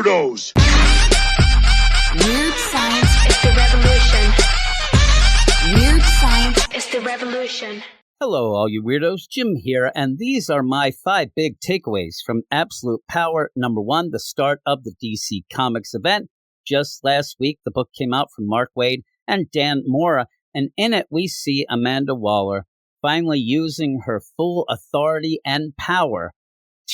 weirdos. Weird science is the revolution. Weird science is the revolution. Hello, all you weirdos. Jim here, and these are my 5 big takeaways from Absolute Power. Number 1, the start of the DC Comics event. Just last week, the book came out from Mark Waid and Dan Mora, and in it, we see Amanda Waller finally using her full authority and power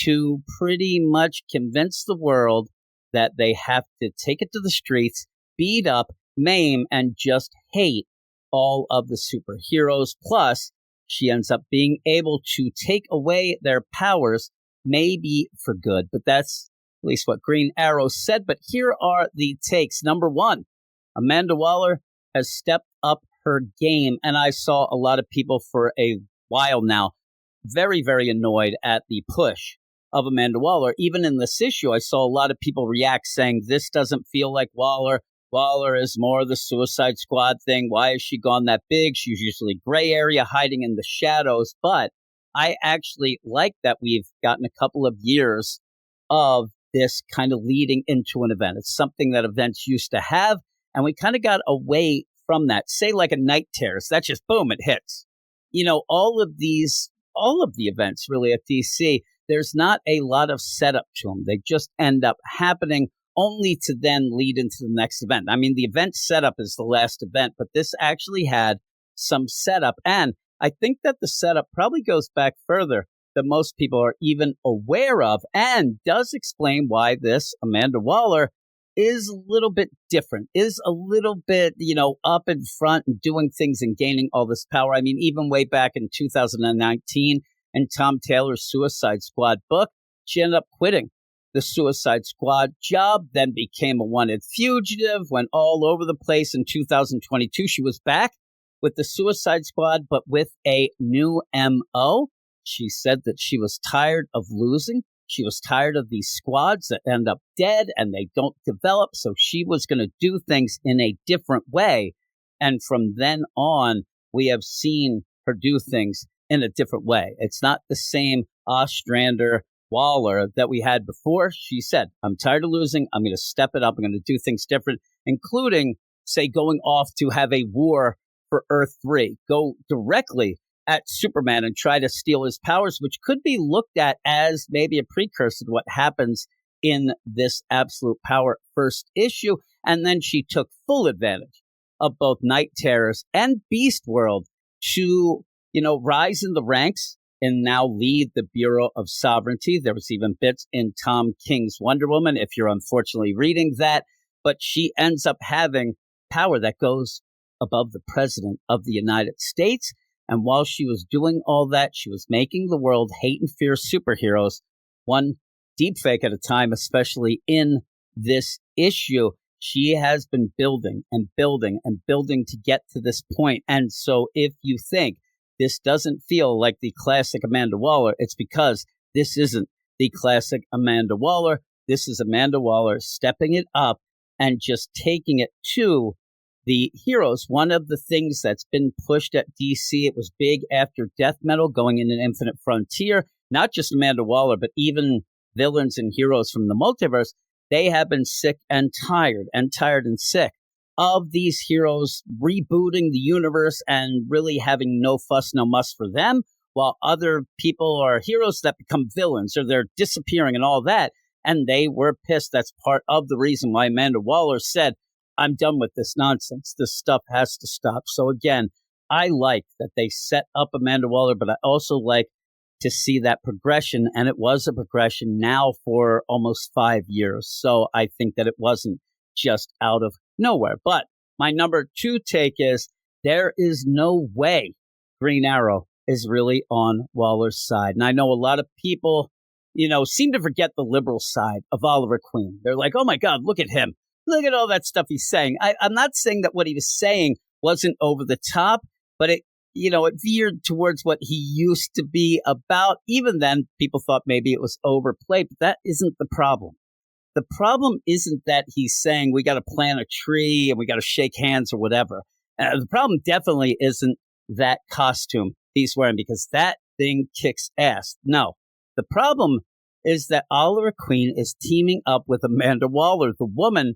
to pretty much convince the world that they have to take it to the streets, beat up, maim, and just hate all of the superheroes. Plus, she ends up being able to take away their powers, maybe for good. But that's at least what Green Arrow said. But here are the takes. Number 1, Amanda Waller has stepped up her game. And I saw a lot of people for a while now very, very annoyed at the push of Amanda Waller. Even in this issue, I saw a lot of people react saying, this doesn't feel like Waller. Waller is more the Suicide Squad thing. Why has she gone that big? She's usually gray area, hiding in the shadows. But I actually like that we've gotten a couple of years of this kind of leading into an event. It's something that events used to have, and we kind of got away from that. Say like a Night Terrors, that's just boom, it hits. You know, all of the events really at DC, there's not a lot of setup to them. They just end up happening only to then lead into the next event. I mean, the event setup is the last event, but this actually had some setup. And I think that the setup probably goes back further than most people are even aware of, and does explain why this Amanda Waller is a little bit different, is a little bit, up in front and doing things and gaining all this power. I mean, even way back in 2019 in Tom Taylor's Suicide Squad book, she ended up quitting the Suicide Squad job, then became a wanted fugitive, went all over the place. In 2022, she was back with the Suicide Squad, but with a new MO. She said that she was tired of losing. She was tired of these squads that end up dead and they don't develop. So she was going to do things in a different way. And from then on, we have seen her do things in a different way. It's not the same Ostrander Waller that we had before. She said, I'm tired of losing. I'm going to step it up. I'm going to do things different, including, say, going off to have a war for Earth 3, go directly at Superman and try to steal his powers, which could be looked at as maybe a precursor to what happens in this Absolute Power first issue. And then she took full advantage of both Night Terrors and Beast World to, rise in the ranks and now lead the Bureau of Sovereignty. There was even bits in Tom King's Wonder Woman, if you're unfortunately reading that. But she ends up having power that goes above the President of the United States. And while she was doing all that, she was making the world hate and fear superheroes, one deepfake at a time, especially in this issue. She has been building and building and building to get to this point. And so if you think this doesn't feel like the classic Amanda Waller, it's because this isn't the classic Amanda Waller. This is Amanda Waller stepping it up and just taking it to the heroes. One of the things that's been pushed at DC, it was big after Death Metal going in an Infinite Frontier, not just Amanda Waller, but even villains and heroes from the multiverse. They have been sick and tired and sick of these heroes rebooting the universe and really having no fuss, no muss for them, while other people are heroes that become villains or they're disappearing and all that. And they were pissed. That's part of the reason why Amanda Waller said, I'm done with this nonsense. This stuff has to stop. So again, I like that they set up Amanda Waller, but I also like to see that progression. And it was a progression now for almost 5 years. So I think that it wasn't just out of nowhere. But my number 2 take is there is no way Green Arrow is really on Waller's side. And I know a lot of people, seem to forget the liberal side of Oliver Queen. They're like, oh my God, look at him. Look at all that stuff he's saying. I'm not saying that what he was saying wasn't over the top, but it veered towards what he used to be about. Even then, people thought maybe it was overplayed, but that isn't the problem. The problem isn't that he's saying we got to plant a tree and we got to shake hands or whatever. The problem definitely isn't that costume he's wearing, because that thing kicks ass. No, the problem is that Oliver Queen is teaming up with Amanda Waller, the woman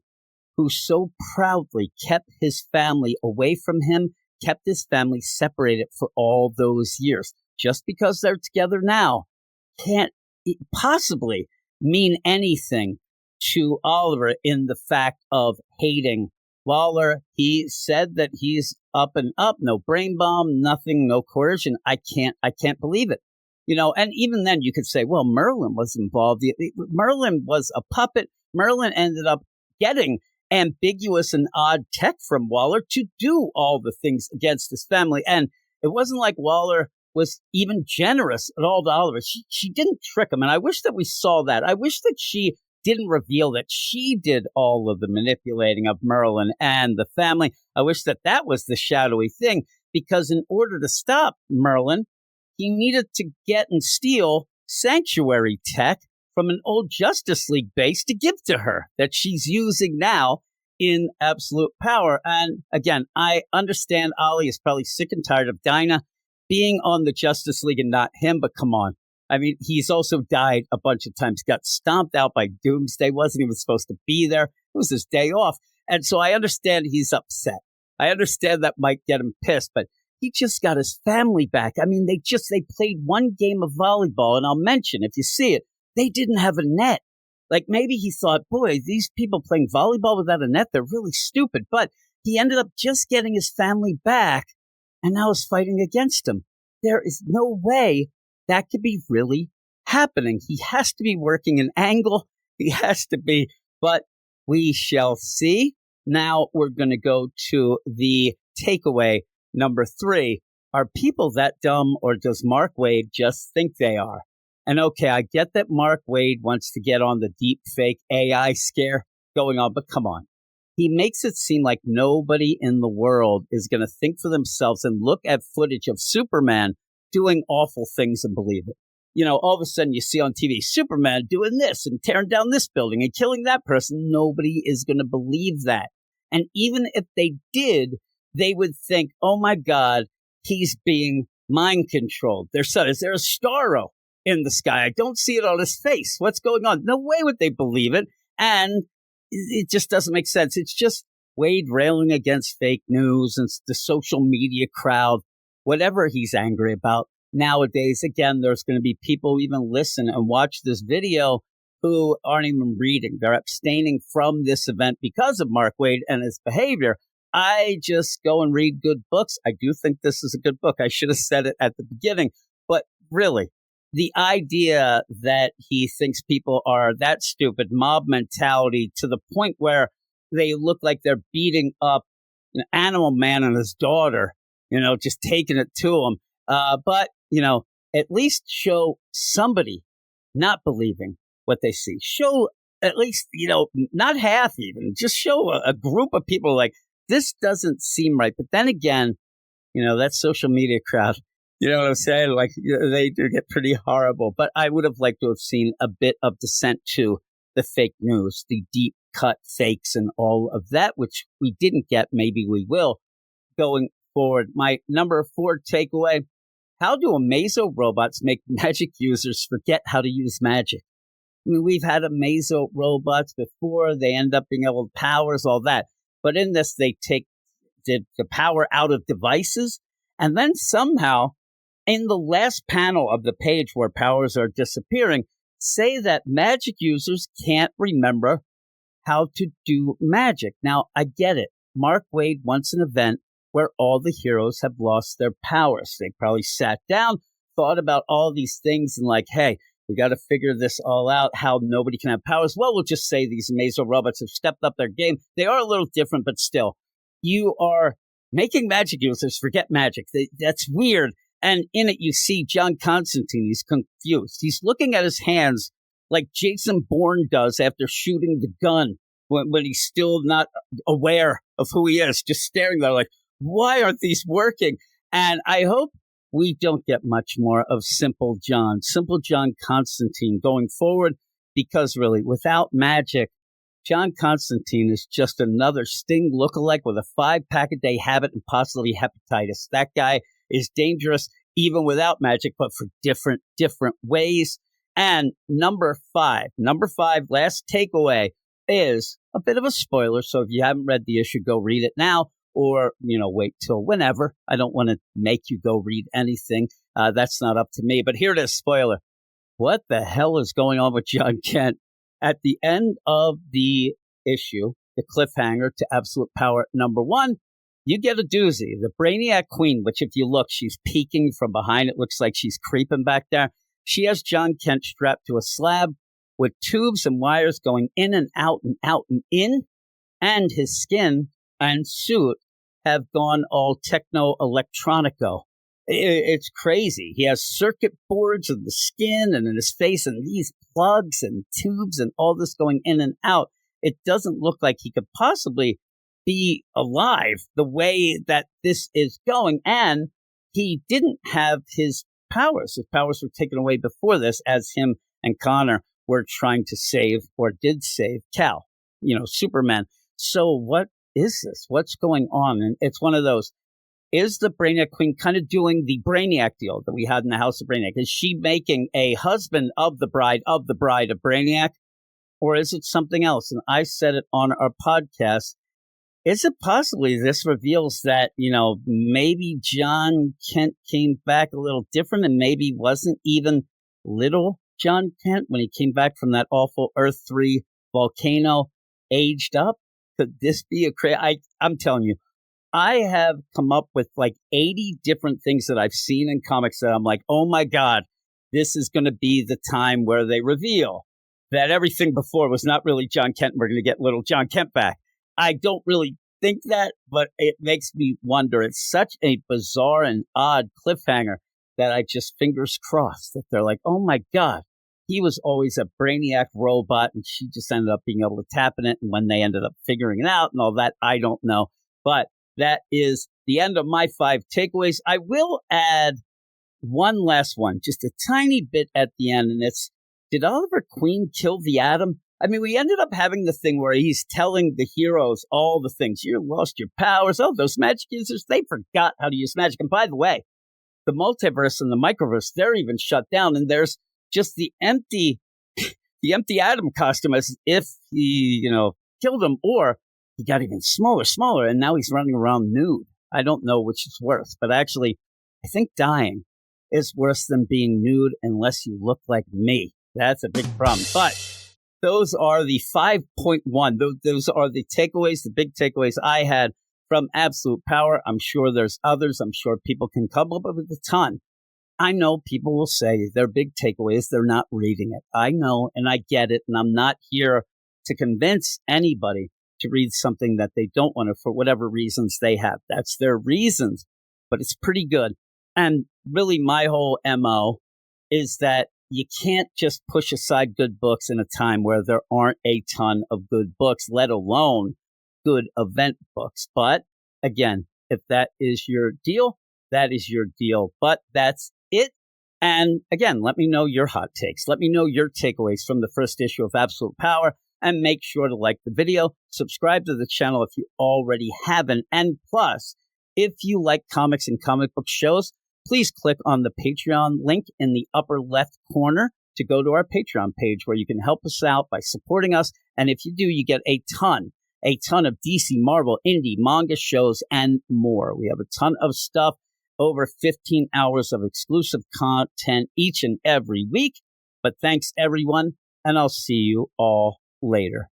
who so proudly kept his family away from him, kept his family separated for all those years. Just because they're together now can't possibly mean anything to Oliver in the fact of hating Waller. He said that he's up and up, no brain bomb, nothing, no coercion. I can't believe it. And even then you could say, well, Merlin was involved. Merlin was a puppet. Merlin ended up getting ambiguous and odd tech from Waller to do all the things against his family. And it wasn't like Waller was even generous at all to Oliver. She didn't trick him. And I wish that we saw that. I wish that she didn't reveal that she did all of the manipulating of Merlin and the family. I wish that was the shadowy thing, because in order to stop Merlin, he needed to get and steal sanctuary tech from an old Justice League base to give to her that she's using now in Absolute Power. And again, I understand Ollie is probably sick and tired of Dinah being on the Justice League and not him, but come on. I mean, he's also died a bunch of times, got stomped out by Doomsday, wasn't even supposed to be there. It was his day off. And so I understand he's upset. I understand that might get him pissed, but he just got his family back. I mean, they played one game of volleyball, and I'll mention, if you see it, they didn't have a net. Like maybe he thought, boy, these people playing volleyball without a net, they're really stupid. But he ended up just getting his family back and now is fighting against him. There is no way that could be really happening. He has to be working an angle. He has to be, but we shall see. Now we're going to go to the takeaway number 3. Are people that dumb, or does Mark Waid just think they are? And okay, I get that Mark Waid wants to get on the deep fake AI scare going on, but come on. He makes it seem like nobody in the world is going to think for themselves and look at footage of Superman doing awful things and believe it. All of a sudden you see on TV, Superman doing this and tearing down this building and killing that person. Nobody is going to believe that. And even if they did, they would think, oh my God, he's being mind controlled. Is there a starro in the sky? I don't see it on his face. What's going on? No way would they believe it. And it just doesn't make sense. It's just Waid railing against fake news and the social media crowd, whatever he's angry about. Nowadays, again, there's going to be people who even listen and watch this video who aren't even reading. They're abstaining from this event because of Mark Waid and his behavior. I just go and read good books. I do think this is a good book. I should have said it at the beginning. But really, the idea that he thinks people are that stupid, mob mentality to the point where they look like they're beating up an Animal Man and his daughter, just taking it to him. But, at least show somebody not believing what they see. Show at least, not half even. Just show a group of people like, this doesn't seem right. But then again, that social media crowd, you know what I'm saying? Like, they do get pretty horrible. But I would have liked to have seen a bit of dissent to the fake news, the deep cut fakes and all of that, which we didn't get. Maybe we will going forward. My number 4 takeaway: how do Amazo robots make magic users forget how to use magic? I mean, we've had Amazo robots before. They end up being able to powers, all that. But in this, they take the power out of devices. And then somehow, in the last panel of the page where powers are disappearing, say that magic users can't remember how to do magic. Now, I get it. Mark Waid wants an event where all the heroes have lost their powers. They probably sat down, thought about all these things and like, hey, we got to figure this all out, how nobody can have powers. Well, we'll just say these Amazo robots have stepped up their game. They are a little different, but still, you are making magic users forget magic. That's weird. And in it, you see John Constantine. He's confused. He's looking at his hands like Jason Bourne does after shooting the gun when he's still not aware of who he is, just staring there like, why aren't these working? And I hope we don't get much more of Simple John Constantine going forward, because really, without magic, John Constantine is just another Sting lookalike with a 5-pack-a-day habit and possibly hepatitis. That guy is dangerous even without magic, but for different ways. And number five, last takeaway is a bit of a spoiler. So if you haven't read the issue, go read it now or, wait till whenever. I don't want to make you go read anything. That's not up to me. But here it is, spoiler. What the hell is going on with John Kent? At the end of the issue, the cliffhanger to Absolute Power number 1, you get a doozy. The Brainiac Queen, which if you look, she's peeking from behind. It looks like she's creeping back there. She has John Kent strapped to a slab with tubes and wires going in and out and out and in. And his skin and suit have gone all techno-electronico. It's crazy. He has circuit boards in the skin and in his face and these plugs and tubes and all this going in and out. It doesn't look like he could possibly be alive the way that this is going. And he didn't have his powers. His powers were taken away before this as him and Connor were trying to save or did save Cal, Superman. So what is this? What's going on? And it's one of those. Is the Brainiac Queen kind of doing the Brainiac deal that we had in the House of Brainiac? Is she making a husband of the bride of Brainiac? Or is it something else? And I said it on our podcast. Is it possibly this reveals that, maybe John Kent came back a little different and maybe wasn't even little John Kent when he came back from that awful Earth 3 volcano aged up? Could this be I'm telling you, I have come up with like 80 different things that I've seen in comics that I'm like, oh my God, this is going to be the time where they reveal that everything before was not really John Kent. We're going to get little John Kent back. I don't really think that, but it makes me wonder. It's such a bizarre and odd cliffhanger that I just fingers crossed that they're like, oh my God, he was always a Brainiac robot and she just ended up being able to tap in it. And when they ended up figuring it out and all that, I don't know. But that is the end of my 5 takeaways. I will add one last one, just a tiny bit at the end. And it's, did Oliver Queen kill the Atom? I mean, we ended up having the thing where he's telling the heroes all the things. You lost your powers. Oh, those magic users, they forgot how to use magic. And by the way, the multiverse and the microverse, they're even shut down. And there's just the empty Atom costume as if he, killed him, or he got even smaller, and now he's running around nude. I don't know which is worse, but actually, I think dying is worse than being nude unless you look like me. That's a big problem. But those are the 5.1. Those are the takeaways, the big takeaways I had from Absolute Power. I'm sure there's others. I'm sure people can come up with a ton. I know people will say their big takeaways, they're not reading it. I know, and I get it, and I'm not here to convince anybody to read something that they don't want to for whatever reasons they have. That's their reasons, but it's pretty good. And really my whole MO is that you can't just push aside good books in a time where there aren't a ton of good books, let alone good event books. But again, if that is your deal, that is your deal. But that's it. And again, let me know your hot takes. Let me know your takeaways from the first issue of Absolute Power. And make sure to like the video, subscribe to the channel if you already haven't. And plus, if you like comics and comic book shows, please click on the Patreon link in the upper left corner to go to our Patreon page where you can help us out by supporting us. And if you do, you get a ton of DC, Marvel, indie, manga shows, and more. We have a ton of stuff, over 15 hours of exclusive content each and every week. But thanks, everyone, and I'll see you all later.